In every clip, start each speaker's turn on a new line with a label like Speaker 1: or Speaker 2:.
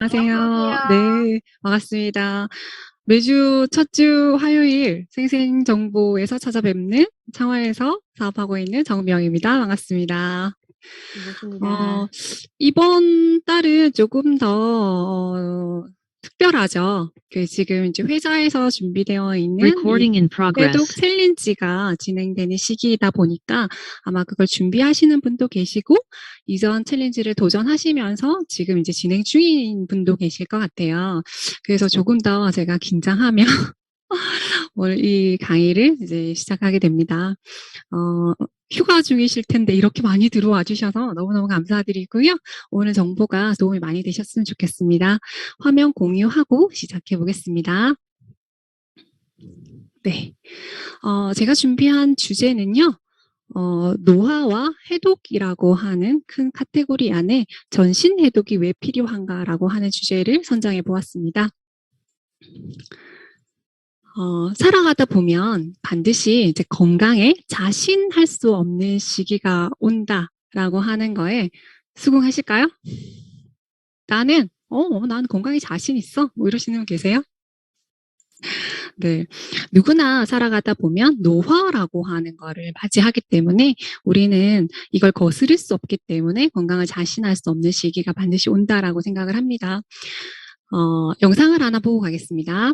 Speaker 1: 안녕하세요.
Speaker 2: 안녕하세요.
Speaker 1: 네, 반갑습니다. 매주 첫 주 화요일 생생정보에서 찾아뵙는 창화에서 사업하고 있는 정미영입니다. 반갑습니다. 어,
Speaker 2: 반갑습니다.
Speaker 1: 이번 달은 조금 더 특별하죠. 지금 이제 회사에서 준비되어 있는 이
Speaker 3: Recording in
Speaker 1: 해독
Speaker 3: progress.
Speaker 1: 챌린지가 진행되는 시기이다 보니까 아마 그걸 준비하시는 분도 계시고 이전 챌린지를 도전하시면서 지금 이제 진행 중인 분도 계실 것 같아요. 그래서 조금 더 제가 긴장하며 오늘 이 강의를 이제 시작하게 됩니다. 휴가 중이실 텐데 이렇게 많이 들어와 주셔서 너무너무 감사드리고요. 오늘 정보가 도움이 많이 되셨으면 좋겠습니다. 화면 공유하고 시작해 보겠습니다. 네. 제가 준비한 주제는요. 노화와 해독이라고 하는 큰 카테고리 안에 전신 해독이 왜 필요한가라고 하는 주제를 선정해 보았습니다. 살아가다 보면 반드시 이제 건강에 자신할 수 없는 시기가 온다라고 하는 거에 수긍하실까요? 나는 건강에 자신 있어. 뭐 이러시는 분 계세요? 네. 누구나 살아가다 보면 노화라고 하는 거를 맞이하기 때문에 우리는 이걸 거스를 수 없기 때문에 건강을 자신할 수 없는 시기가 반드시 온다라고 생각을 합니다. 영상을 하나 보고 가겠습니다.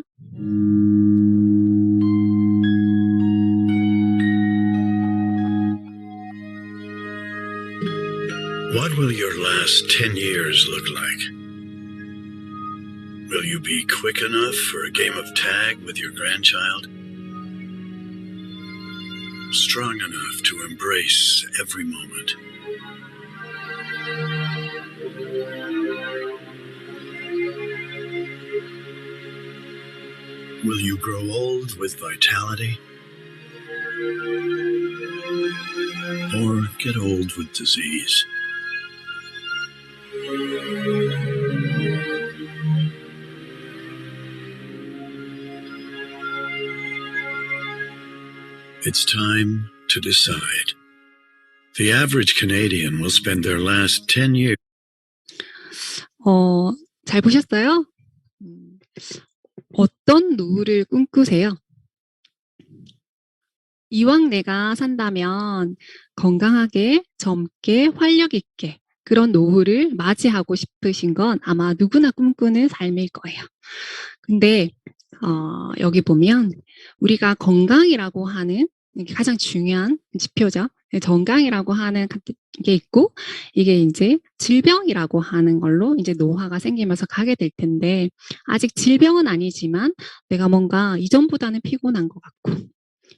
Speaker 4: What will your last 10 years look like? Will you be quick enough for a game of tag with your grandchild? Strong enough to embrace every moment? Will you grow old with vitality? Or get old with disease? It's time to decide. The average Canadian will spend their last 10 years.
Speaker 1: 잘 보셨어요? 어떤 노후를 꿈꾸세요? 이왕 내가 산다면 건강하게, 젊게, 활력 있게 그런 노후를 맞이하고 싶으신 건 아마 누구나 꿈꾸는 삶일 거예요. 근데 여기 보면 우리가 건강이라고 하는 가장 중요한 지표죠. 건강이라고 하는 게 있고 이게 이제 질병이라고 하는 걸로 이제 노화가 생기면서 가게 될 텐데 아직 질병은 아니지만 내가 뭔가 이전보다는 피곤한 것 같고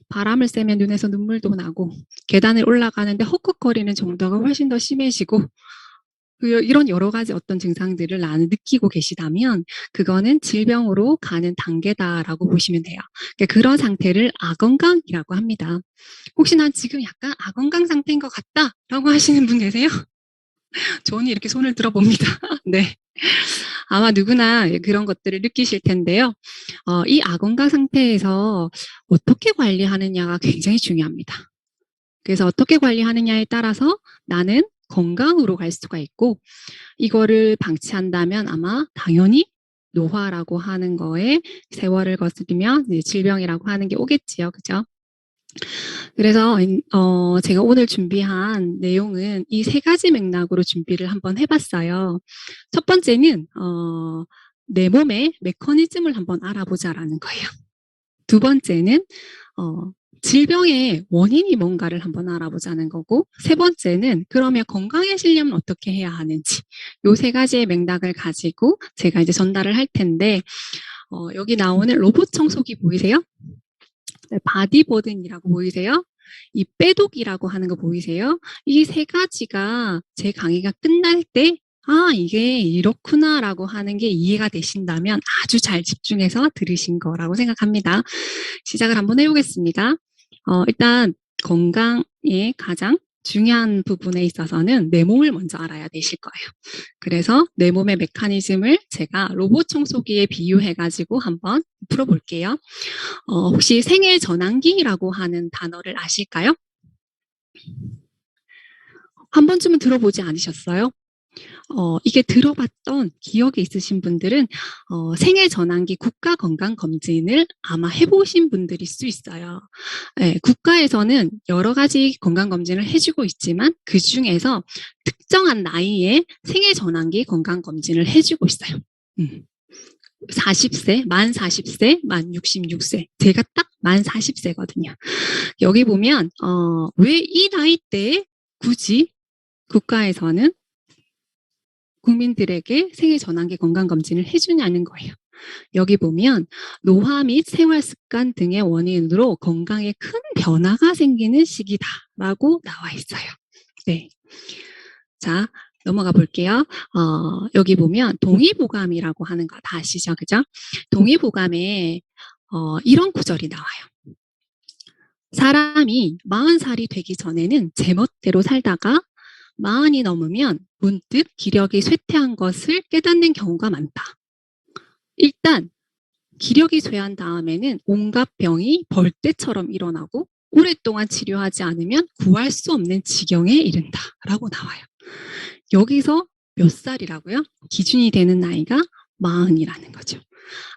Speaker 1: 바람을 쐬면 눈에서 눈물도 나고 계단을 올라가는데 헉헉거리는 정도가 훨씬 더 심해지고 이런 여러 가지 어떤 증상들을 나는 느끼고 계시다면 그거는 질병으로 가는 단계다라고 보시면 돼요. 그러니까 그런 상태를 아건강이라고 합니다. 혹시 난 지금 약간 아건강 상태인 것 같다라고 하시는 분 계세요? 저는 이렇게 손을 들어봅니다. 네. 아마 누구나 그런 것들을 느끼실 텐데요. 이 아건강 상태에서 어떻게 관리하느냐가 굉장히 중요합니다. 그래서 어떻게 관리하느냐에 따라서 나는 건강으로 갈 수가 있고 이거를 방치한다면 아마 당연히 노화라고 하는 거에 세월을 거스르면 질병이라고 하는 게 오겠지요. 그죠? 그래서 제가 오늘 준비한 내용은 이 세 가지 맥락으로 준비를 한번 해봤어요. 첫 번째는 내 몸의 메커니즘을 한번 알아보자라는 거예요. 두 번째는 질병의 원인이 뭔가를 한번 알아보자는 거고 세 번째는 그러면 건강해지려면 어떻게 해야 하는지 요 세 가지의 맥락을 가지고 제가 이제 전달을 할 텐데 여기 나오는 로봇 청소기 보이세요? 바디버든이라고 보이세요? 이 빼독이라고 하는 거 보이세요? 이 세 가지가 제 강의가 끝날 때 이게 이렇구나라고 하는 게 이해가 되신다면 아주 잘 집중해서 들으신 거라고 생각합니다. 시작을 한번 해보겠습니다. 일단 건강의 가장 중요한 부분에 있어서는 내 몸을 먼저 알아야 되실 거예요. 그래서 내 몸의 메커니즘을 제가 로봇 청소기에 비유해가지고 한번 풀어볼게요. 혹시 생애 전환기라고 하는 단어를 아실까요? 한 번쯤은 들어보지 않으셨어요? 이게 들어봤던 기억이 있으신 분들은 생애 전환기 국가 건강 검진을 아마 해보신 분들일 수 있어요. 예, 국가에서는 여러 가지 건강 검진을 해주고 있지만 그 중에서 특정한 나이에 생애 전환기 건강 검진을 해주고 있어요. 40세, 만 40세, 만 66세. 제가 딱 만 40세거든요. 여기 보면 왜 이 나이 때에 굳이 국가에서는 국민들에게 생애 전환기 건강검진을 해주냐는 거예요. 여기 보면 노화 및 생활 습관 등의 원인으로 건강에 큰 변화가 생기는 시기다라고 나와 있어요. 네. 자, 넘어가 볼게요. 여기 보면 동의보감이라고 하는 거 다 아시죠? 그죠? 동의보감에 이런 구절이 나와요. 사람이 40살이 되기 전에는 제멋대로 살다가 40이 넘으면 문득 기력이 쇠퇴한 것을 깨닫는 경우가 많다. 일단 기력이 쇠한 다음에는 온갖 병이 벌떼처럼 일어나고 오랫동안 치료하지 않으면 구할 수 없는 지경에 이른다라고 나와요. 여기서 몇 살이라고요? 기준이 되는 나이가 40이라는 거죠.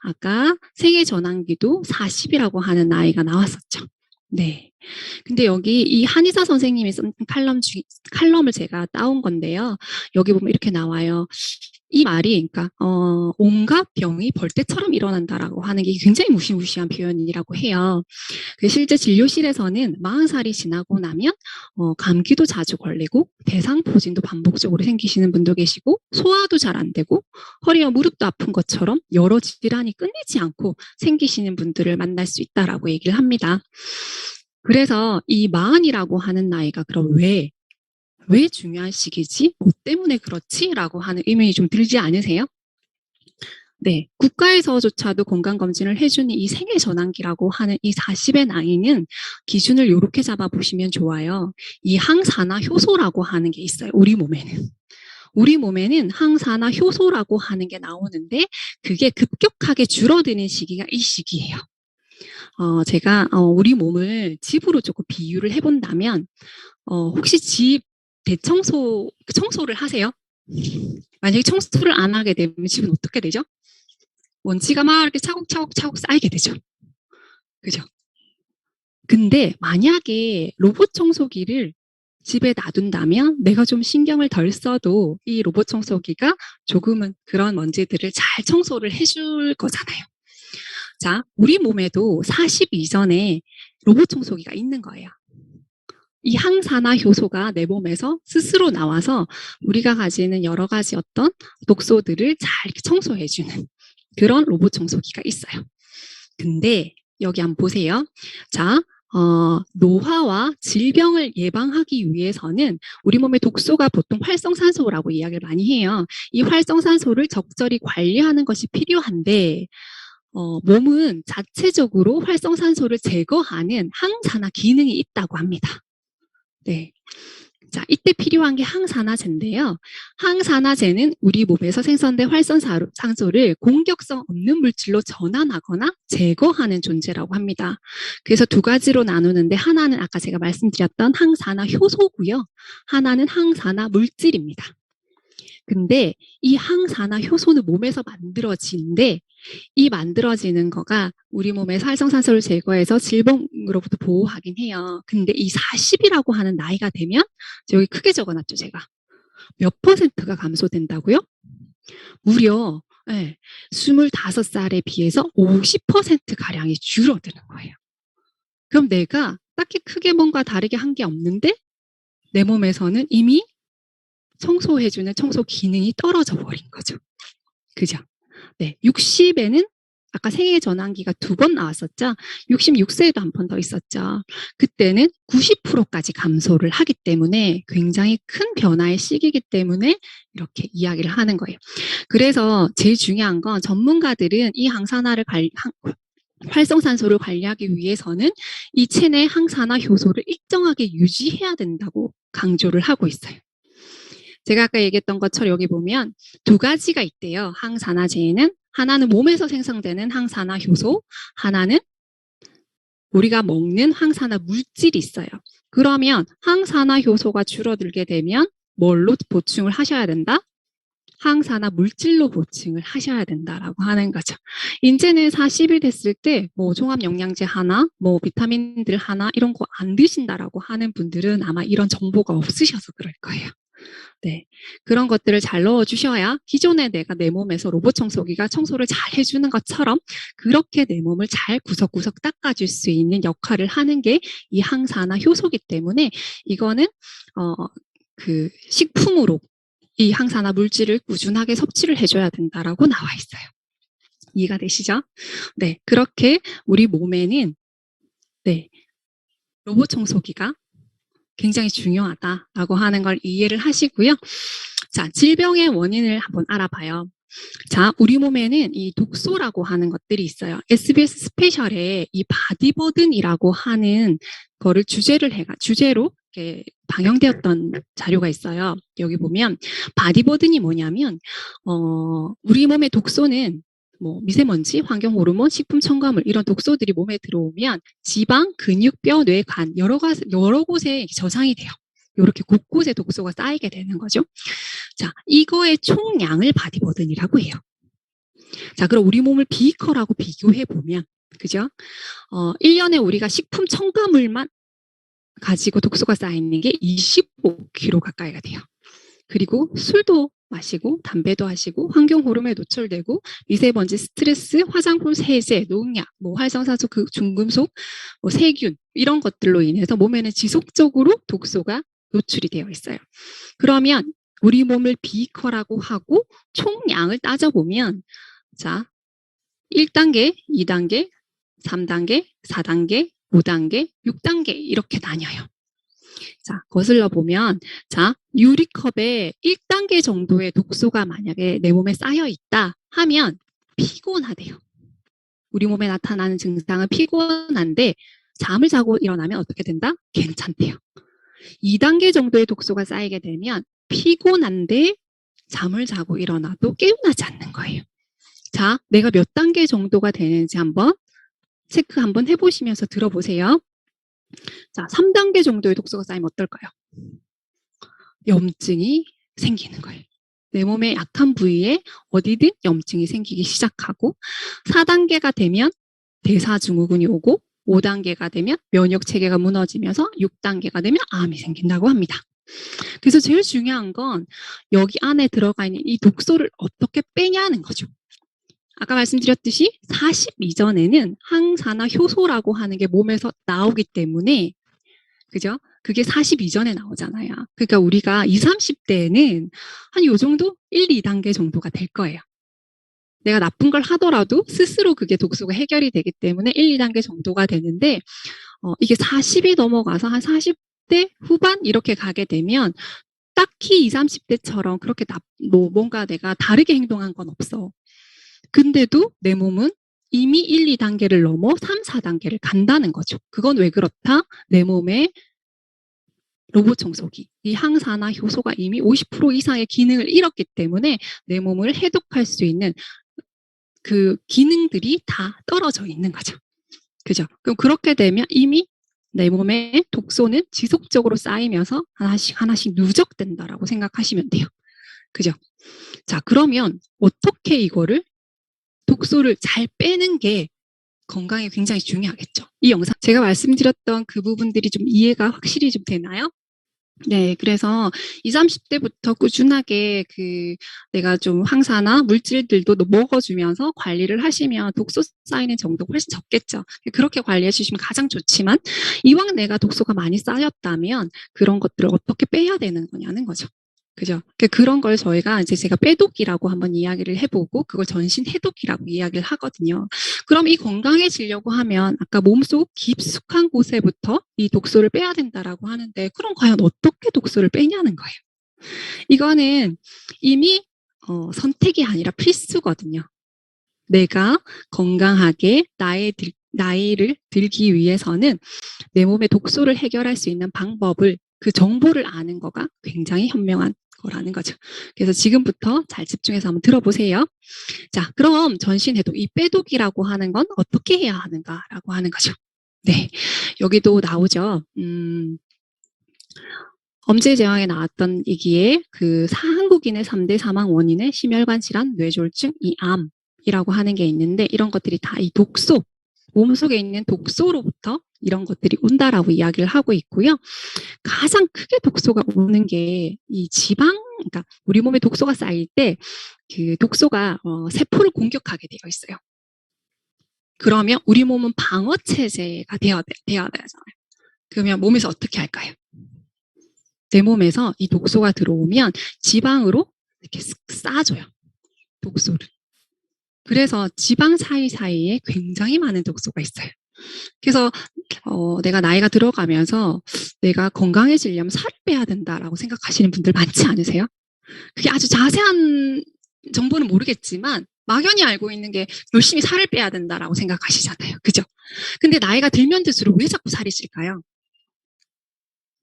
Speaker 1: 아까 생애 전환기도 40이라고 하는 나이가 나왔었죠. 네. 근데 여기 이 한의사 선생님이 쓴 칼럼을 제가 따온 건데요. 여기 보면 이렇게 나와요. 이 말이, 그러니까, 온갖 병이 벌떼처럼 일어난다라고 하는 게 굉장히 무시무시한 표현이라고 해요. 실제 진료실에서는 40살이 지나고 나면, 감기도 자주 걸리고, 대상포진도 반복적으로 생기시는 분도 계시고, 소화도 잘 안 되고, 허리와 무릎도 아픈 것처럼 여러 질환이 끊이지 않고 생기시는 분들을 만날 수 있다라고 얘기를 합니다. 그래서 이 40이라고 하는 나이가 그럼 왜 중요한 시기지? 뭐 때문에 그렇지? 라고 하는 의문이 좀 들지 않으세요? 네. 국가에서조차도 건강검진을 해주는 이 생애 전환기라고 하는 이 40의 나이는 기준을 이렇게 잡아보시면 좋아요. 이 항산화 효소라고 하는 게 있어요. 우리 몸에는. 우리 몸에는 항산화 효소라고 하는 게 나오는데 그게 급격하게 줄어드는 시기가 이 시기예요. 제가 우리 몸을 집으로 조금 비유를 해본다면 혹시 집 청소를 하세요? 만약에 청소를 안 하게 되면 집은 어떻게 되죠? 먼지가 막 이렇게 차곡차곡 쌓이게 되죠. 그죠? 근데 만약에 로봇 청소기를 집에 놔둔다면 내가 좀 신경을 덜 써도 이 로봇 청소기가 조금은 그런 먼지들을 잘 청소를 해줄 거잖아요. 자, 우리 몸에도 40 이전에 로봇 청소기가 있는 거예요. 이 항산화 효소가 내 몸에서 스스로 나와서 우리가 가지는 여러 가지 어떤 독소들을 잘 이렇게 청소해주는 그런 로봇 청소기가 있어요. 근데 여기 한번 보세요. 자, 노화와 질병을 예방하기 위해서는 우리 몸의 독소가 보통 활성산소라고 이야기를 많이 해요. 이 활성산소를 적절히 관리하는 것이 필요한데 몸은 자체적으로 활성산소를 제거하는 항산화 기능이 있다고 합니다. 네. 자, 이때 필요한 게 항산화제인데요. 항산화제는 우리 몸에서 생성된 활성산소를 공격성 없는 물질로 전환하거나 제거하는 존재라고 합니다. 그래서 두 가지로 나누는데 하나는 아까 제가 말씀드렸던 항산화 효소고요. 하나는 항산화 물질입니다. 근데 이 항산화 효소는 몸에서 만들어지는데 이 만들어지는 거가 우리 몸의 활성산소를 제거해서 질병으로부터 보호하긴 해요. 근데 이 40이라고 하는 나이가 되면 여기 크게 적어놨죠, 제가. 몇 %가 감소된다고요? 무려 25살에 비해서 50%가량이 줄어드는 거예요. 그럼 내가 딱히 크게 뭔가 다르게 한 게 없는데 내 몸에서는 이미 청소해주는 청소 기능이 떨어져 버린 거죠. 그죠? 네, 60에는 아까 생애 전환기가 2번 나왔었죠. 66세에도 한 번 더 있었죠. 그때는 90%까지 감소를 하기 때문에 굉장히 큰 변화의 시기이기 때문에 이렇게 이야기를 하는 거예요. 그래서 제일 중요한 건 전문가들은 이 활성산소를 관리하기 위해서는 이 체내 항산화 효소를 일정하게 유지해야 된다고 강조를 하고 있어요. 제가 아까 얘기했던 것처럼 여기 보면 두 가지가 있대요. 항산화제에는 하나는 몸에서 생성되는 항산화 효소, 하나는 우리가 먹는 항산화 물질이 있어요. 그러면 항산화 효소가 줄어들게 되면 뭘로 보충을 하셔야 된다? 항산화 물질로 보충을 하셔야 된다라고 하는 거죠. 이제는 40이 됐을 때 뭐 종합 영양제 하나, 뭐 비타민들 하나 이런 거 안 드신다라고 하는 분들은 아마 이런 정보가 없으셔서 그럴 거예요. 네. 그런 것들을 잘 넣어주셔야 기존에 내가 내 몸에서 로봇 청소기가 청소를 잘 해주는 것처럼 그렇게 내 몸을 잘 구석구석 닦아줄 수 있는 역할을 하는 게 이 항산화 효소기 때문에 이거는, 그 식품으로 이 항산화 물질을 꾸준하게 섭취를 해줘야 된다라고 나와 있어요. 이해가 되시죠? 네. 그렇게 우리 몸에는, 네. 로봇 청소기가 굉장히 중요하다라고 하는 걸 이해를 하시고요. 자, 질병의 원인을 한번 알아봐요. 자, 우리 몸에는 이 독소라고 하는 것들이 있어요. SBS 스페셜에 이 바디버든이라고 하는 거를 주제로 이렇게 방영되었던 자료가 있어요. 여기 보면 바디버든이 뭐냐면, 우리 몸의 독소는 뭐 미세먼지, 환경 호르몬, 식품 첨가물 이런 독소들이 몸에 들어오면 지방, 근육, 뼈, 뇌, 간 여러 곳에 저장이 돼요. 이렇게 곳곳에 독소가 쌓이게 되는 거죠. 자, 이거의 총량을 바디버든이라고 해요. 자, 그럼 우리 몸을 비커라고 비교해 보면, 그죠? 1년에 우리가 식품 첨가물만 가지고 독소가 쌓이는 게 25kg 가까이가 돼요. 그리고 술도 마시고 담배도 하시고 환경 호르몬에 노출되고 미세먼지, 스트레스, 화장품, 세제, 농약, 뭐 활성산소, 중금속, 뭐 세균 이런 것들로 인해서 몸에는 지속적으로 독소가 노출이 되어 있어요. 그러면 우리 몸을 비커라고 하고 총량을 따져보면, 자, 1단계, 2단계, 3단계, 4단계, 5단계, 6단계 이렇게 나뉘어요. 자, 거슬러 보면, 자, 유리컵에 1단계 정도의 독소가 만약에 내 몸에 쌓여 있다 하면 피곤하대요. 우리 몸에 나타나는 증상은 피곤한데 잠을 자고 일어나면 어떻게 된다? 괜찮대요. 2단계 정도의 독소가 쌓이게 되면 피곤한데 잠을 자고 일어나도 개운하지 않는 거예요. 자, 내가 몇 단계 정도가 되는지 한번 체크 한번 해보시면서 들어보세요. 자, 3단계 정도의 독소가 쌓이면 어떨까요? 염증이 생기는 거예요. 내 몸의 약한 부위에 어디든 염증이 생기기 시작하고 4단계가 되면 대사증후군이 오고 5단계가 되면 면역 체계가 무너지면서 6단계가 되면 암이 생긴다고 합니다. 그래서 제일 중요한 건 여기 안에 들어가 있는 이 독소를 어떻게 빼냐는 거죠. 아까 말씀드렸듯이 40 이전에는 항산화 효소라고 하는 게 몸에서 나오기 때문에, 그죠? 그게 40 이전에 나오잖아요. 그러니까 우리가 20, 30대에는 한 요 정도 1, 2단계 정도가 될 거예요. 내가 나쁜 걸 하더라도 스스로 그게 독소가 해결이 되기 때문에 1, 2단계 정도가 되는데, 이게 40이 넘어가서 한 40대 후반 이렇게 가게 되면 딱히 20, 30대처럼 그렇게 뭐 뭔가 내가 다르게 행동한 건 없어. 근데도 내 몸은 이미 1, 2단계를 넘어 3, 4단계를 간다는 거죠. 그건 왜 그렇다? 내 몸에 로봇 청소기, 이 항산화 효소가 이미 50% 이상의 기능을 잃었기 때문에 내 몸을 해독할 수 있는 그 기능들이 다 떨어져 있는 거죠. 그죠? 그럼 그렇게 되면 이미 내 몸에 독소는 지속적으로 쌓이면서 하나씩 누적된다라고 생각하시면 돼요. 그죠? 자, 그러면 어떻게 이거를 독소를 잘 빼는 게 건강에 굉장히 중요하겠죠. 이 영상 제가 말씀드렸던 그 부분들이 좀 이해가 확실히 좀 되나요? 네, 그래서 20, 30대부터 꾸준하게 내가 좀 항산화 물질들도 먹어주면서 관리를 하시면 독소 쌓이는 정도가 훨씬 적겠죠. 그렇게 관리해 주시면 가장 좋지만 이왕 내가 독소가 많이 쌓였다면 그런 것들을 어떻게 빼야 되는 거냐는 거죠. 그죠? 그런 걸 저희가 이제 제가 빼독이라고 한번 이야기를 해보고 그걸 전신 해독이라고 이야기를 하거든요. 그럼 이 건강해지려고 하면 아까 몸속 깊숙한 곳에부터 이 독소를 빼야 된다라고 하는데 그럼 과연 어떻게 독소를 빼냐는 거예요. 이거는 이미 선택이 아니라 필수거든요. 내가 건강하게 나이를 들기 위해서는 내 몸의 독소를 해결할 수 있는 방법을 그 정보를 아는 거가 굉장히 현명한 거라는 거죠. 그래서 지금부터 잘 집중해서 한번 들어보세요. 자, 그럼 전신 해독, 이 빼독이라고 하는 건 어떻게 해야 하는가라고 하는 거죠. 네, 여기도 나오죠. 엄지의 제왕에 나왔던 얘기에 그 한국인의 3대 사망 원인의 심혈관 질환, 뇌졸중, 이 암이라고 하는 게 있는데 이런 것들이 다 이 독소, 몸속에 있는 독소로부터 이런 것들이 온다라고 이야기를 하고 있고요. 가장 크게 독소가 오는 게 이 지방, 그러니까 우리 몸에 독소가 쌓일 때 그 독소가 세포를 공격하게 되어 있어요. 그러면 우리 몸은 방어 체제가 되어야 되잖아요. 그러면 몸에서 어떻게 할까요? 내 몸에서 이 독소가 들어오면 지방으로 이렇게 쓱 싸줘요. 독소를. 그래서 지방 사이사이에 굉장히 많은 독소가 있어요. 그래서 내가 나이가 들어가면서 내가 건강해지려면 살을 빼야 된다라고 생각하시는 분들 많지 않으세요? 그게 아주 자세한 정보는 모르겠지만 막연히 알고 있는 게 열심히 살을 빼야 된다라고 생각하시잖아요. 그죠? 근데 나이가 들면 들수록 왜 자꾸 살이 찔까요?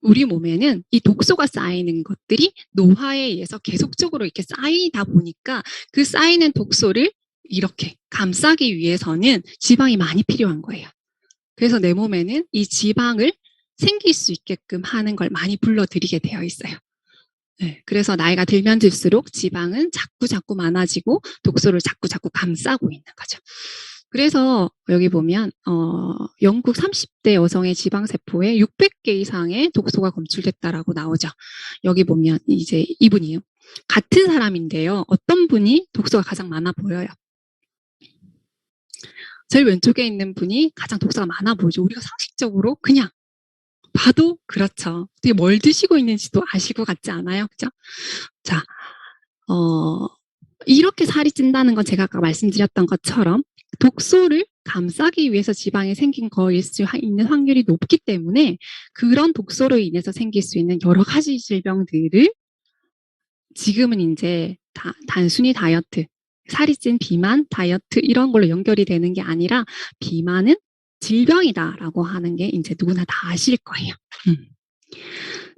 Speaker 1: 우리 몸에는 이 독소가 쌓이는 것들이 노화에 의해서 계속적으로 이렇게 쌓이다 보니까 그 쌓이는 독소를 이렇게 감싸기 위해서는 지방이 많이 필요한 거예요. 그래서 내 몸에는 이 지방을 생길 수 있게끔 하는 걸 많이 불러들이게 되어 있어요. 네, 그래서 나이가 들면 들수록 지방은 자꾸 많아지고 독소를 자꾸 감싸고 있는 거죠. 그래서 여기 보면 영국 30대 여성의 지방세포에 600개 이상의 독소가 검출됐다라고 나오죠. 여기 보면 이제 이분이에요. 같은 사람인데요. 어떤 분이 독소가 가장 많아 보여요? 제일 왼쪽에 있는 분이 가장 독소가 많아 보이죠. 우리가 상식적으로 그냥 봐도 그렇죠. 되게 뭘 드시고 있는지도 아실 것 같지 않아요? 그죠? 자, 이렇게 살이 찐다는 건 제가 아까 말씀드렸던 것처럼 독소를 감싸기 위해서 지방이 생긴 거일 수 있는 확률이 높기 때문에 그런 독소로 인해서 생길 수 있는 여러 가지 질병들을 지금은 이제 단순히 다이어트, 살이 찐 비만, 다이어트 이런 걸로 연결이 되는 게 아니라 비만은 질병이다라고 하는 게 이제 누구나 다 아실 거예요.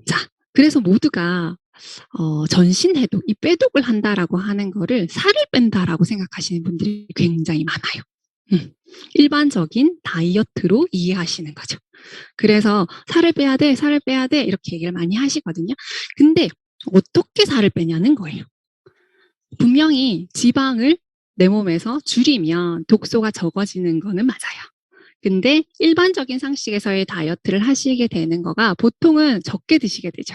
Speaker 1: 자, 그래서 모두가 전신해독, 이 빼독을 한다라고 하는 거를 살을 뺀다라고 생각하시는 분들이 굉장히 많아요. 일반적인 다이어트로 이해하시는 거죠. 그래서 살을 빼야 돼, 살을 빼야 돼 이렇게 얘기를 많이 하시거든요. 근데 어떻게 살을 빼냐는 거예요. 분명히 지방을 내 몸에서 줄이면 독소가 적어지는 거는 맞아요. 근데 일반적인 상식에서의 다이어트를 하시게 되는 거가 보통은 적게 드시게 되죠.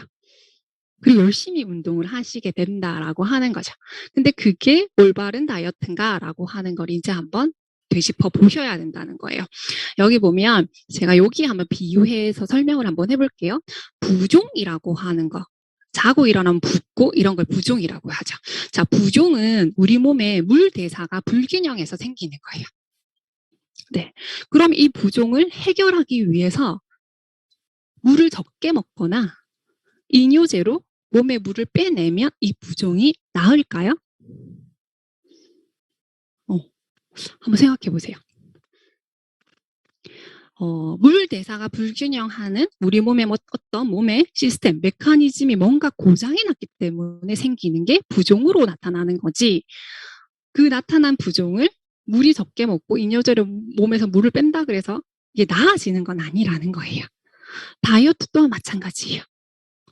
Speaker 1: 그리고 열심히 운동을 하시게 된다라고 하는 거죠. 근데 그게 올바른 다이어트인가라고 하는 걸 이제 한번 되짚어 보셔야 된다는 거예요. 여기 보면 제가 여기 한번 비유해서 설명을 한번 해볼게요. 부종이라고 하는 거. 자고 일어나면 붓고 이런 걸 부종이라고 하죠. 자, 부종은 우리 몸의 물 대사가 불균형해서 생기는 거예요. 네. 그럼 이 부종을 해결하기 위해서 물을 적게 먹거나 이뇨제로 몸에 물을 빼내면 이 부종이 나을까요? 한번 생각해 보세요. 물 대사가 불균형하는 우리 몸의 어떤 몸의 시스템, 메커니즘이 뭔가 고장이 났기 때문에 생기는 게 부종으로 나타나는 거지. 그 나타난 부종을 물이 적게 먹고 이뇨제로 몸에서 물을 뺀다 그래서 이게 나아지는 건 아니라는 거예요. 다이어트 또한 마찬가지예요.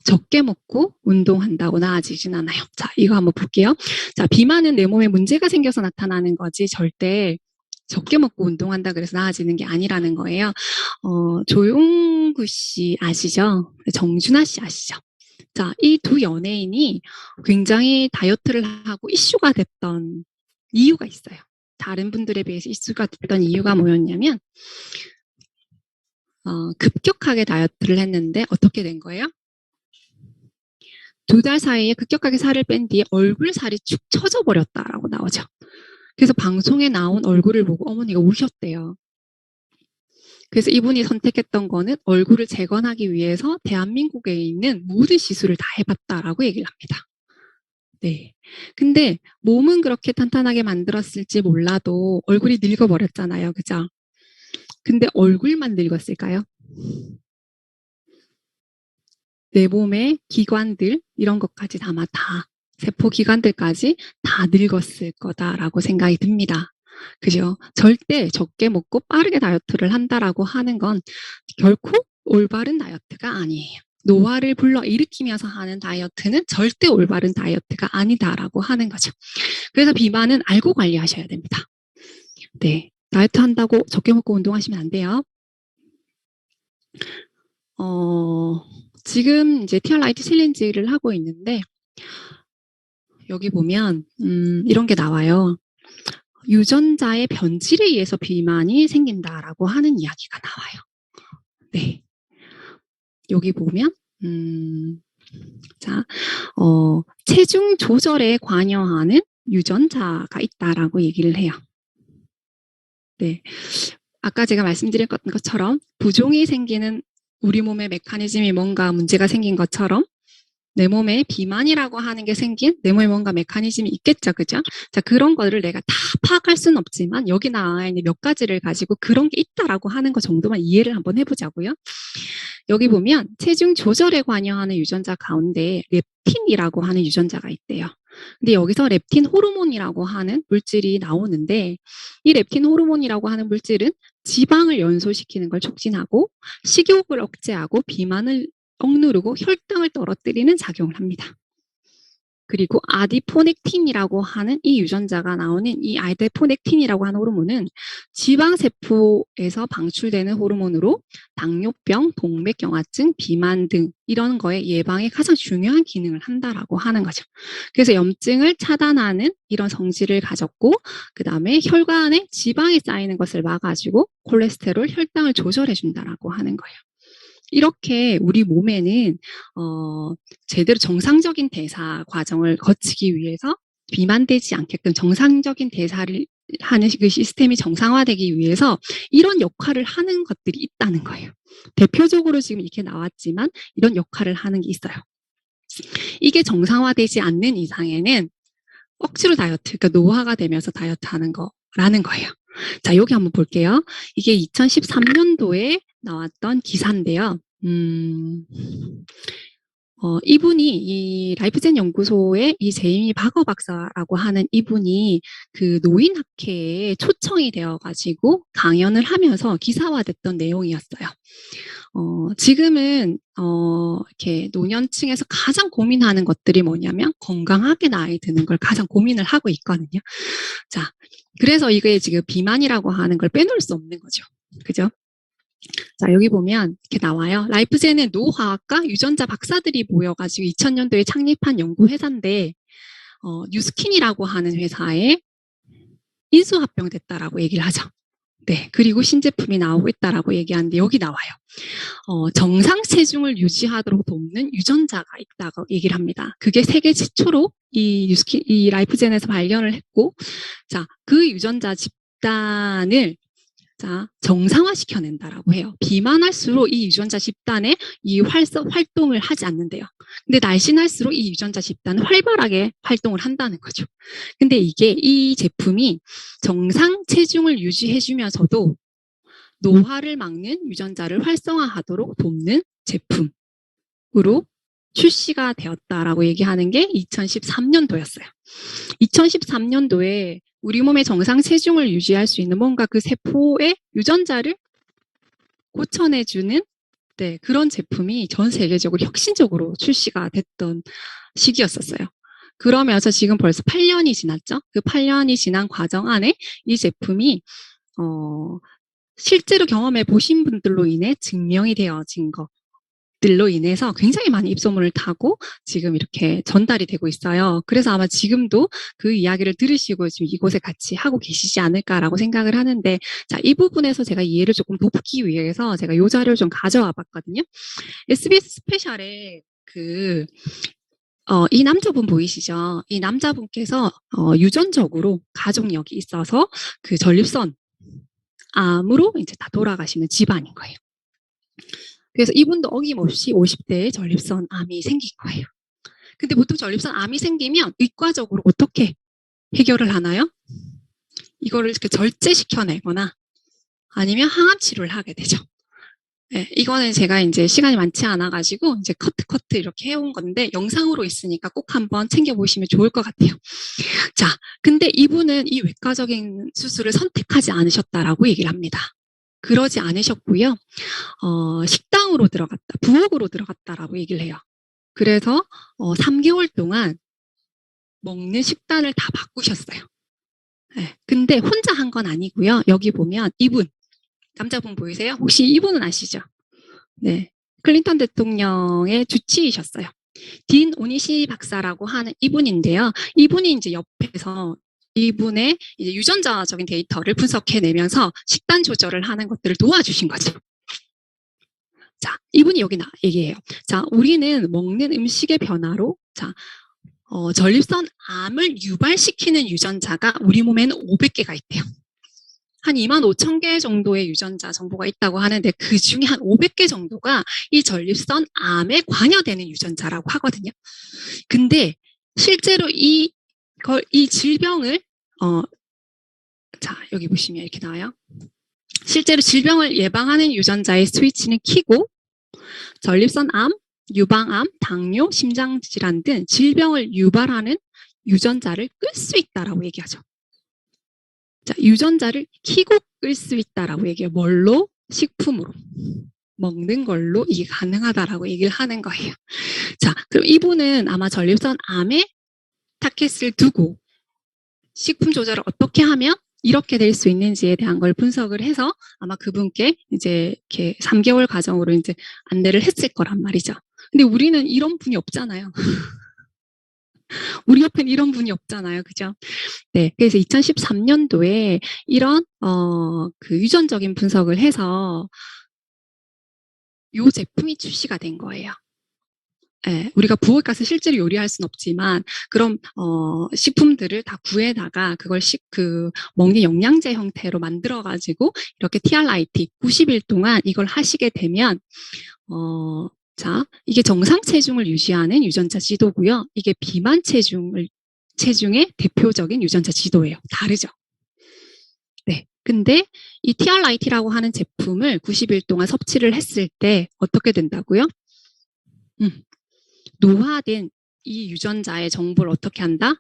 Speaker 1: 적게 먹고 운동한다고 나아지진 않아요. 자, 이거 한번 볼게요. 자, 비만은 내 몸에 문제가 생겨서 나타나는 거지 절대 적게 먹고 운동한다 그래서 나아지는 게 아니라는 거예요. 조용구 씨 아시죠? 정준하 씨 아시죠? 자, 이 두 연예인이 굉장히 다이어트를 하고 이슈가 됐던 이유가 있어요. 다른 분들에 비해서 이슈가 됐던 이유가 뭐였냐면 급격하게 다이어트를 했는데 어떻게 된 거예요? 2달 사이에 급격하게 살을 뺀 뒤에 얼굴 살이 축 처져 버렸다라고 나오죠. 그래서 방송에 나온 얼굴을 보고 어머니가 우셨대요. 그래서 이분이 선택했던 거는 얼굴을 재건하기 위해서 대한민국에 있는 모든 시술을 다 해봤다라고 얘기를 합니다. 네. 근데 몸은 그렇게 탄탄하게 만들었을지 몰라도 얼굴이 늙어버렸잖아요. 그죠? 근데 얼굴만 늙었을까요? 내 몸의 기관들 이런 것까지 아마 다 세포 기관들까지 다 늙었을 거다라고 생각이 듭니다. 그죠? 절대 적게 먹고 빠르게 다이어트를 한다라고 하는 건 결코 올바른 다이어트가 아니에요. 노화를 불러일으키면서 하는 다이어트는 절대 올바른 다이어트가 아니다라고 하는 거죠. 그래서 비만은 알고 관리하셔야 됩니다. 네, 다이어트 한다고 적게 먹고 운동하시면 안 돼요. 지금 이제 티얼 라이트 챌린지를 하고 있는데 여기 보면 이런 게 나와요. 유전자의 변질에 의해서 비만이 생긴다라고 하는 이야기가 나와요. 네. 여기 보면 자, 체중 조절에 관여하는 유전자가 있다라고 얘기를 해요. 네. 아까 제가 말씀드린 것처럼 부종이 생기는 우리 몸의 메커니즘이 뭔가 문제가 생긴 것처럼 내 몸에 비만이라고 하는 게 생긴 내 몸에 뭔가 메커니즘이 있겠죠. 그죠? 자, 그런 거를 내가 다 파악할 수는 없지만 여기 나와 있는 몇 가지를 가지고 그런 게 있다라고 하는 것 정도만 이해를 한번 해보자고요. 여기 보면 체중 조절에 관여하는 유전자 가운데 렙틴이라고 하는 유전자가 있대요. 근데 여기서 렙틴 호르몬이라고 하는 물질이 나오는데 이 렙틴 호르몬이라고 하는 물질은 지방을 연소시키는 걸 촉진하고 식욕을 억제하고 비만을 억누르고 혈당을 떨어뜨리는 작용을 합니다. 그리고 아디포넥틴이라고 하는 이 유전자가 나오는 이 아디포넥틴이라고 하는 호르몬은 지방세포에서 방출되는 호르몬으로 당뇨병, 동맥경화증, 비만 등 이런 거에 예방에 가장 중요한 기능을 한다라고 하는 거죠. 그래서 염증을 차단하는 이런 성질을 가졌고 그 다음에 혈관에 지방이 쌓이는 것을 막아주고 콜레스테롤, 혈당을 조절해 준다라고 하는 거예요. 이렇게 우리 몸에는 제대로 정상적인 대사 과정을 거치기 위해서 비만되지 않게끔 정상적인 대사를 하는 그 시스템이 정상화되기 위해서 이런 역할을 하는 것들이 있다는 거예요. 대표적으로 지금 이렇게 나왔지만 이런 역할을 하는 게 있어요. 이게 정상화되지 않는 이상에는 억지로 다이어트, 그러니까 노화가 되면서 다이어트 하는 거라는 거예요. 자, 여기 한번 볼게요. 이게 2013년도에 나왔던 기사인데요. 이분이 이 라이프젠 연구소의 이 제이미 바거 박사라고 하는 이분이 그 노인학회에 초청이 되어가지고 강연을 하면서 기사화됐던 내용이었어요. 지금은 이렇게 노년층에서 가장 고민하는 것들이 뭐냐면 건강하게 나이 드는 걸 가장 고민을 하고 있거든요. 자, 그래서 이게 지금 비만이라고 하는 걸 빼놓을 수 없는 거죠. 그죠? 자, 여기 보면 이렇게 나와요. 라이프젠은 노화학과 유전자 박사들이 모여가지고 2000년도에 창립한 연구회사인데 뉴스킨이라고 하는 회사에 인수합병됐다라고 얘기를 하죠. 네, 그리고 신제품이 나오고 있다라고 얘기하는데 여기 나와요. 정상 체중을 유지하도록 돕는 유전자가 있다고 얘기를 합니다. 그게 세계 최초로 이 라이프젠에서 발견을 했고, 자, 그 유전자 집단을 자, 정상화시켜낸다라고 해요. 비만할수록 이 유전자 집단에 이 활동을 하지 않는데요. 근데 날씬할수록 이 유전자 집단은 활발하게 활동을 한다는 거죠. 근데 이 제품이 정상 체중을 유지해주면서도 노화를 막는 유전자를 활성화하도록 돕는 제품으로 출시가 되었다라고 얘기하는 게 2013년도였어요. 2013년도에 우리 몸의 정상 체중을 유지할 수 있는 뭔가 그 세포의 유전자를 고쳐내주는 네, 그런 제품이 전 세계적으로 혁신적으로 출시가 됐던 시기였었어요. 그러면서 지금 벌써 8년이 지났죠. 그 8년이 지난 과정 안에 이 제품이 실제로 경험해 보신 분들로 인해 증명이 되어진 것들로 인해서 굉장히 많은 입소문을 타고 지금 이렇게 전달이 되고 있어요. 그래서 아마 지금도 그 이야기를 들으시고 지금 이곳에 같이 하고 계시지 않을까라고 생각을 하는데, 자, 이 부분에서 제가 이해를 조금 돕기 위해서 제가 이 자료를 좀 가져와 봤거든요. SBS 스페셜에 이 남자분 보이시죠? 이 남자분께서 유전적으로 가족력이 있어서 그 전립선 암으로 이제 다 돌아가시는 집안인 거예요. 그래서 이분도 어김없이 50대에 전립선 암이 생긴 거예요. 근데 보통 전립선 암이 생기면 의과적으로 어떻게 해결을 하나요? 이거를 이렇게 절제시켜내거나 아니면 항암 치료를 하게 되죠. 네, 이거는 제가 이제 시간이 많지 않아가지고 이제 커트 이렇게 해온 건데 영상으로 있으니까 꼭 한번 챙겨보시면 좋을 것 같아요. 자, 근데 이분은 이 외과적인 수술을 선택하지 않으셨다라고 얘기를 합니다. 그러지 않으셨고요. 식당으로 들어갔다, 부엌으로 들어갔다라고 얘기를 해요. 그래서 3개월 동안 먹는 식단을 다 바꾸셨어요. 네, 근데 혼자 한 건 아니고요. 여기 보면 이분, 남자분 보이세요? 혹시 이분은 아시죠? 네, 클린턴 대통령의 주치의셨어요. 딘 오니시 박사라고 하는 이분인데요. 이분이 이제 옆에서 이분의 이제 유전자적인 데이터를 분석해내면서 식단 조절을 하는 것들을 도와주신 거죠. 자, 이분이 여기 얘기해요. 자, 우리는 먹는 음식의 변화로, 자, 전립선 암을 유발시키는 유전자가 우리 몸에는 500개가 있대요. 한 25,000개 정도의 유전자 정보가 있다고 하는데 그 중에 한 500개 정도가 이 전립선 암에 관여되는 유전자라고 하거든요. 근데 실제로 이 질병을 자, 여기 보시면 이렇게 나와요. 실제로 질병을 예방하는 유전자의 스위치는 켜고 전립선 암, 유방암, 당뇨, 심장질환 등 질병을 유발하는 유전자를 끌 수 있다라고 얘기하죠. 자, 유전자를 켜고 끌 수 있다라고 얘기해요. 뭘로? 식품으로. 먹는 걸로 이게 가능하다라고 얘기를 하는 거예요. 자, 그럼 이분은 아마 전립선 암에 타켓을 두고 식품 조절을 어떻게 하면 이렇게 될 수 있는지에 대한 걸 분석을 해서 아마 그분께 이제 이렇게 3개월 과정으로 이제 안내를 했을 거란 말이죠. 근데 우리는 이런 분이 없잖아요. 우리 옆엔 이런 분이 없잖아요. 그죠? 네. 그래서 2013년도에 이런, 그 유전적인 분석을 해서 요 제품이 출시가 된 거예요. 예, 우리가 부엌에 가서 실제로 요리할 수는 없지만 그런 식품들을 다 구해다가 그걸 먹는 영양제 형태로 만들어 가지고 이렇게 TRIT 90일 동안 이걸 하시게 되면 자, 이게 정상 체중을 유지하는 유전자 지도고요. 이게 비만 체중의 대표적인 유전자 지도예요. 다르죠. 네. 근데 이 TRIT라고 하는 제품을 90일 동안 섭취를 했을 때 어떻게 된다고요? 노화된 이 유전자의 정보를 어떻게 한다?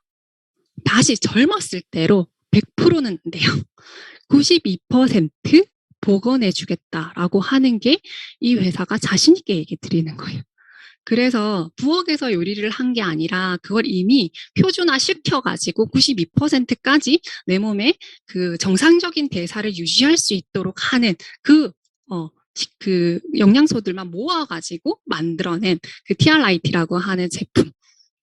Speaker 1: 다시 젊었을 때로 100%는 안 돼요. 92% 복원해 주겠다라고 하는 게 이 회사가 자신 있게 얘기 드리는 거예요. 그래서 부엌에서 요리를 한 게 아니라 그걸 이미 표준화 시켜가지고 92%까지 내 몸에 그 정상적인 대사를 유지할 수 있도록 하는 그 영양소들만 모아가지고 만들어낸 그 TRIT라고 하는 제품.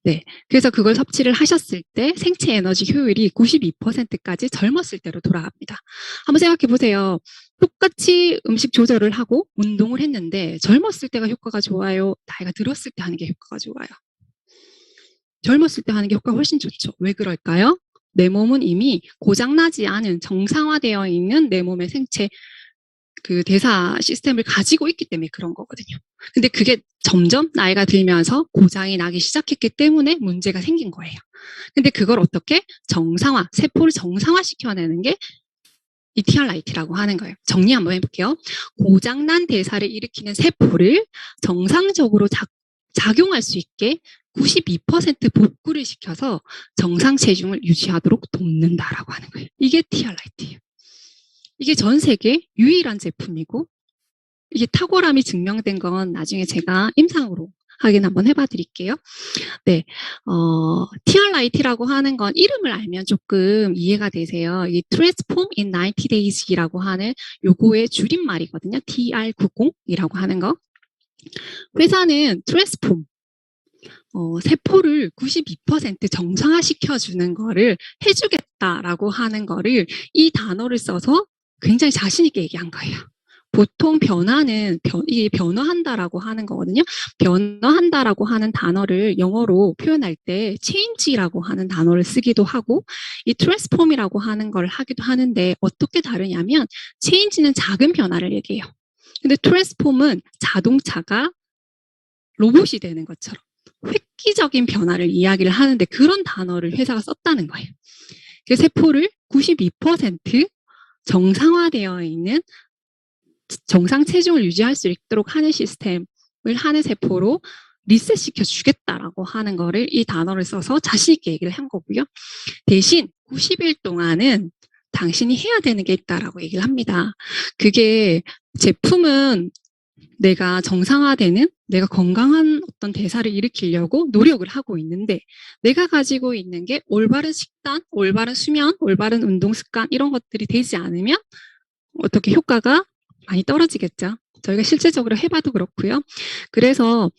Speaker 1: 네. 그래서 그걸 섭취를 하셨을 때 생체 에너지 효율이 92%까지 젊었을 때로 돌아갑니다. 한번 생각해 보세요. 똑같이 음식 조절을 하고 운동을 했는데 젊었을 때가 효과가 좋아요? 나이가 들었을 때 하는 게 효과가 좋아요? 젊었을 때 하는 게 효과가 훨씬 좋죠. 왜 그럴까요? 내 몸은 이미 고장나지 않은 정상화되어 있는 내 몸의 생체 그 대사 시스템을 가지고 있기 때문에 그런 거거든요. 근데 그게 점점 나이가 들면서 고장이 나기 시작했기 때문에 문제가 생긴 거예요. 근데 그걸 어떻게 세포를 정상화시켜내는 게 이 TRIT라고 하는 거예요. 정리 한번 해볼게요. 고장난 대사를 일으키는 세포를 정상적으로 작용할 수 있게 92% 복구를 시켜서 정상 체중을 유지하도록 돕는다라고 하는 거예요. 이게 TRIT예요. 이게 전 세계 유일한 제품이고 이게 탁월함이 증명된 건 나중에 제가 임상으로 확인 한번 해봐 드릴게요. 네, TRIT라고 하는 건 이름을 알면 조금 이해가 되세요. 이 Transform in 90 Days라고 하는 요거의 줄임말이거든요. TR90이라고 하는 거. 회사는 Transform, 세포를 92% 정상화시켜주는 거를 해주겠다라고 하는 거를 이 단어를 써서 굉장히 자신 있게 얘기한 거예요. 보통 변화는 이게 변화한다라고 하는 거거든요. 변화한다라고 하는 단어를 영어로 표현할 때 change라고 하는 단어를 쓰기도 하고 이 transform이라고 하는 걸 하기도 하는데 어떻게 다르냐면 change는 작은 변화를 얘기해요. 근데 transform은 자동차가 로봇이 되는 것처럼 획기적인 변화를 이야기를 하는데 그런 단어를 회사가 썼다는 거예요. 그 세포를 92% 정상화되어 있는 정상 체중을 유지할 수 있도록 하는 시스템을 하는 세포로 리셋시켜 주겠다라고 하는 거를 이 단어를 써서 자신 있게 얘기를 한 거고요. 대신 90일 동안은 당신이 해야 되는 게 있다라고 얘기를 합니다. 그게 제품은 내가 정상화되는, 내가 건강한 어떤 대사를 일으키려고 노력을 하고 있는데, 내가 가지고 있는 게 올바른 식단, 올바른 수면, 올바른 운동 습관 이런 것들이 되지 않으면 어떻게 효과가 많이 떨어지겠죠. 저희가 실제적으로 해봐도 그렇고요. 그래서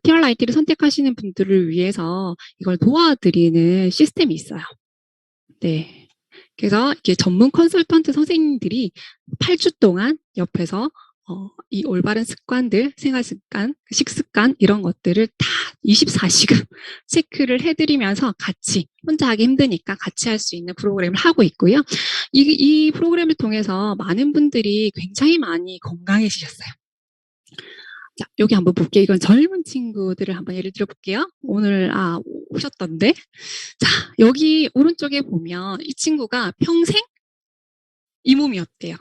Speaker 1: 티얼라이트를 선택하시는 분들을 위해서 이걸 도와드리는 시스템이 있어요. 네. 그래서 이게 전문 컨설턴트 선생님들이 8주 동안 옆에서 이 올바른 습관들, 생활 습관, 식습관 이런 것들을 다 24시간 체크를 해드리면서 같이 혼자 하기 힘드니까 같이 할 수 있는 프로그램을 하고 있고요. 이 프로그램을 통해서 많은 분들이 굉장히 많이 건강해지셨어요. 자, 여기 한번 볼게요. 이건 젊은 친구들을 한번 예를 들어 볼게요. 오늘 오셨던데. 자, 여기 오른쪽에 보면 이 친구가 평생 이 몸이었대요.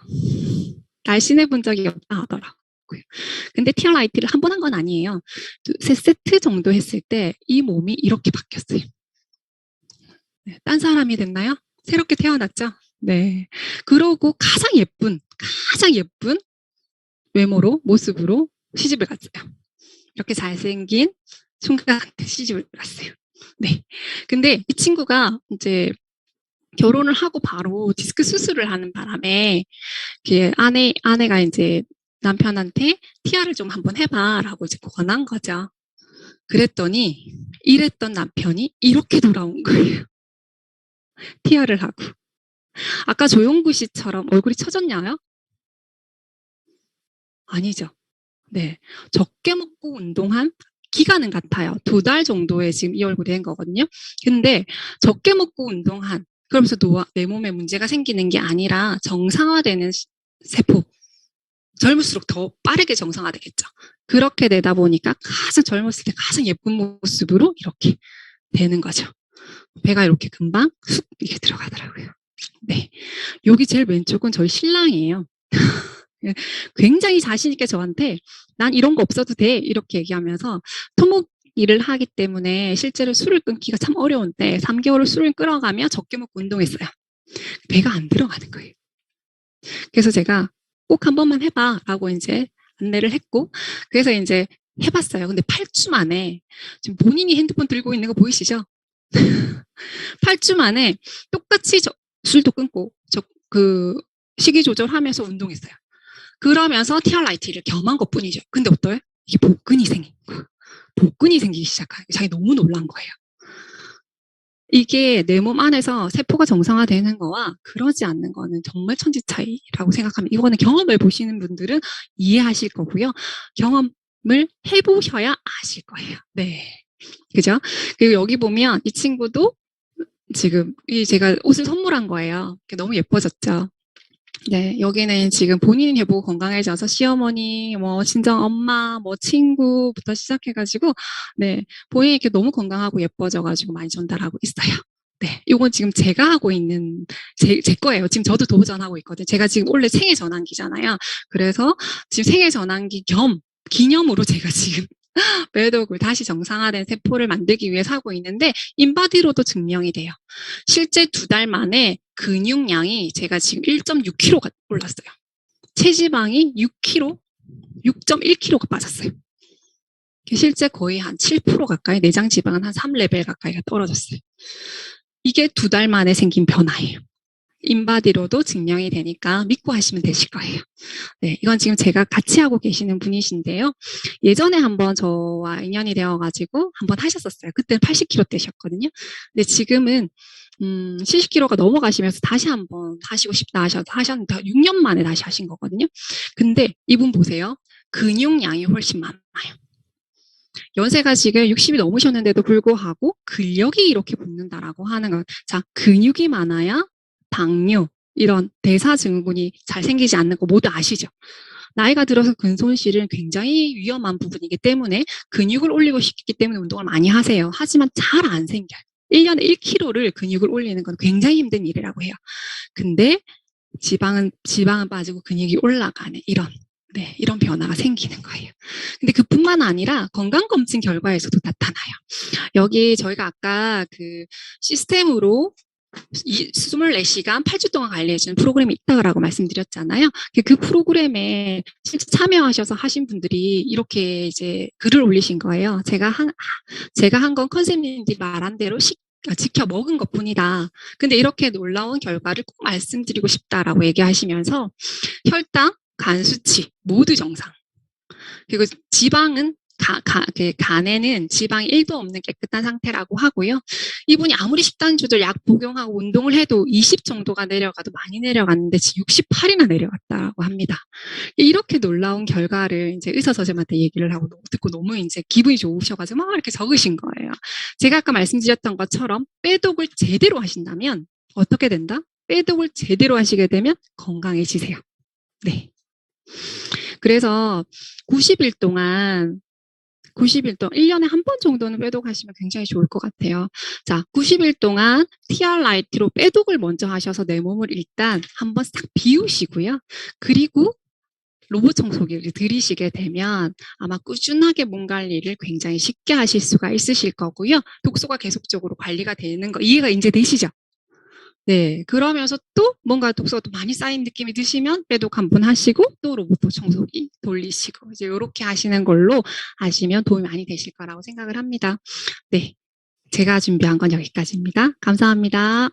Speaker 1: 날씬해 본 적이 없다 하더라고요. 근데 티얼라이트를 한 번 한 건 아니에요. 3세트 정도 했을 때 이 몸이 이렇게 바뀌었어요. 네, 딴 사람이 됐나요? 새롭게 태어났죠? 네. 그러고 가장 예쁜 외모로, 모습으로 시집을 갔어요. 이렇게 잘생긴 총각한테 시집을 갔어요. 네. 근데 이 친구가 이제 결혼을 하고 바로 디스크 수술을 하는 바람에 아내가 이제 남편한테 티아를 좀 한번 해봐라고 이제 권한 거죠. 그랬더니 이랬던 남편이 이렇게 돌아온 거예요. 티아를 하고. 아까 조용구 씨처럼 얼굴이 처졌냐요? 아니죠. 네. 적게 먹고 운동한 기간은 같아요. 2달 정도에 지금 이 얼굴이 된 거거든요. 근데 적게 먹고 운동한, 그러면서 내 몸에 문제가 생기는 게 아니라 정상화되는 세포. 젊을수록 더 빠르게 정상화되겠죠. 그렇게 되다 보니까 가장 젊었을 때 가장 예쁜 모습으로 이렇게 되는 거죠. 배가 이렇게 금방 쑥 이렇게 들어가더라고요. 네. 여기 제일 왼쪽은 저희 신랑이에요. 굉장히 자신있게 저한테 난 이런 거 없어도 돼 이렇게 얘기하면서 토목 일을 하기 때문에 실제로 술을 끊기가 참 어려운데 3개월을 술을 끊어가며 적게 먹고 운동했어요. 배가 안 들어가는 거예요. 그래서 제가 꼭 한 번만 해봐 라고 이제 안내를 했고, 그래서 이제 해봤어요. 근데 8주 만에, 지금 본인이 핸드폰 들고 있는 거 보이시죠? 8주 만에 똑같이 술도 끊고 식이 조절하면서 운동했어요. 그러면서 티얼라이트를 겸한 것 뿐이죠. 근데 어때요? 이게 복근이 생기기 시작하고 자기 너무 놀란 거예요. 이게 내 몸 안에서 세포가 정상화되는 거와 그러지 않는 거는 정말 천지 차이라고 생각합니다. 이거는 경험을 보시는 분들은 이해하실 거고요. 경험을 해보셔야 아실 거예요. 네. 그죠? 그리고 여기 보면 이 친구도 지금 제가 옷을 선물한 거예요. 너무 예뻐졌죠? 네, 여기는 지금 본인이 해보고 건강해져서 시어머니, 친정 엄마, 친구부터 시작해가지고, 네, 본인이 이렇게 너무 건강하고 예뻐져가지고 많이 전달하고 있어요. 네, 요건 지금 제가 하고 있는, 제 거예요. 지금 저도 도전하고 있거든요. 제가 지금 원래 생애 전환기잖아요. 그래서 지금 생애 전환기 기념으로 제가 지금 매독을 다시 정상화된 세포를 만들기 위해서 하고 있는데 인바디로도 증명이 돼요. 실제 2달 만에 근육량이 제가 지금 1.6kg가 올랐어요. 체지방이 6kg, 6.1kg가 빠졌어요. 실제 거의 한 7% 가까이, 내장 지방은 한 3레벨 가까이가 떨어졌어요. 이게 2달 만에 생긴 변화예요. 인바디로도 증명이 되니까 믿고 하시면 되실 거예요. 네, 이건 지금 제가 같이 하고 계시는 분이신데요. 예전에 한번 저와 인연이 되어가지고 한번 하셨었어요. 그때는 80kg 되셨거든요. 근데 지금은 70kg가 넘어가시면서 다시 한번 하시고 싶다 하셨는데 6년 만에 다시 하신 거거든요. 근데 이분 보세요. 근육량이 훨씬 많아요. 연세가 지금 60이 넘으셨는데도 불구하고 근력이 이렇게 붙는다라고 하는 건, 자, 근육이 많아야 당뇨, 이런 대사증후군이 잘 생기지 않는 거 모두 아시죠? 나이가 들어서 근손실은 굉장히 위험한 부분이기 때문에 근육을 올리고 싶기 때문에 운동을 많이 하세요. 하지만 잘 안 생겨요. 1년에 1kg를 근육을 올리는 건 굉장히 힘든 일이라고 해요. 근데 지방은 빠지고 근육이 올라가는 이런 변화가 생기는 거예요. 근데 그뿐만 아니라 건강검진 결과에서도 나타나요. 여기 저희가 아까 그 시스템으로 24시간 8주 동안 관리해주는 프로그램이 있다고 말씀드렸잖아요. 그 프로그램에 실제 참여하셔서 하신 분들이 이렇게 이제 글을 올리신 거예요. 제가 한 건 컨셉님들이 말한 대로 지켜 먹은 것 뿐이다. 근데 이렇게 놀라운 결과를 꼭 말씀드리고 싶다라고 얘기하시면서 혈당, 간 수치 모두 정상. 그리고 지방은 간에는 지방이 1도 없는 깨끗한 상태라고 하고요. 이분이 아무리 식단 조절 약 복용하고 운동을 해도 20 정도가 내려가도 많이 내려갔는데 지금 68이나 내려갔다고 합니다. 이렇게 놀라운 결과를 이제 의사 선생님한테 얘기를 하고 듣고 너무 이제 기분이 좋으셔가지고 막 이렇게 적으신 거예요. 제가 아까 말씀드렸던 것처럼 빼독을 제대로 하신다면 어떻게 된다? 빼독을 제대로 하시게 되면 건강해지세요. 네. 그래서 90일 동안 1년에 한 번 정도는 빼독하시면 굉장히 좋을 것 같아요. 자, 90일 동안 TRIT로 빼독을 먼저 하셔서 내 몸을 일단 한번 싹 비우시고요. 그리고 로봇 청소기를 들이시게 되면 아마 꾸준하게 몸 관리를 굉장히 쉽게 하실 수가 있으실 거고요. 독소가 계속적으로 관리가 되는 거 이해가 이제 되시죠? 네, 그러면서 또 뭔가 독소가 또 많이 쌓인 느낌이 드시면 빼독 한번 하시고 또 로봇 청소기 돌리시고 이제 이렇게 하시는 걸로 하시면 도움이 많이 되실 거라고 생각을 합니다. 네, 제가 준비한 건 여기까지입니다. 감사합니다.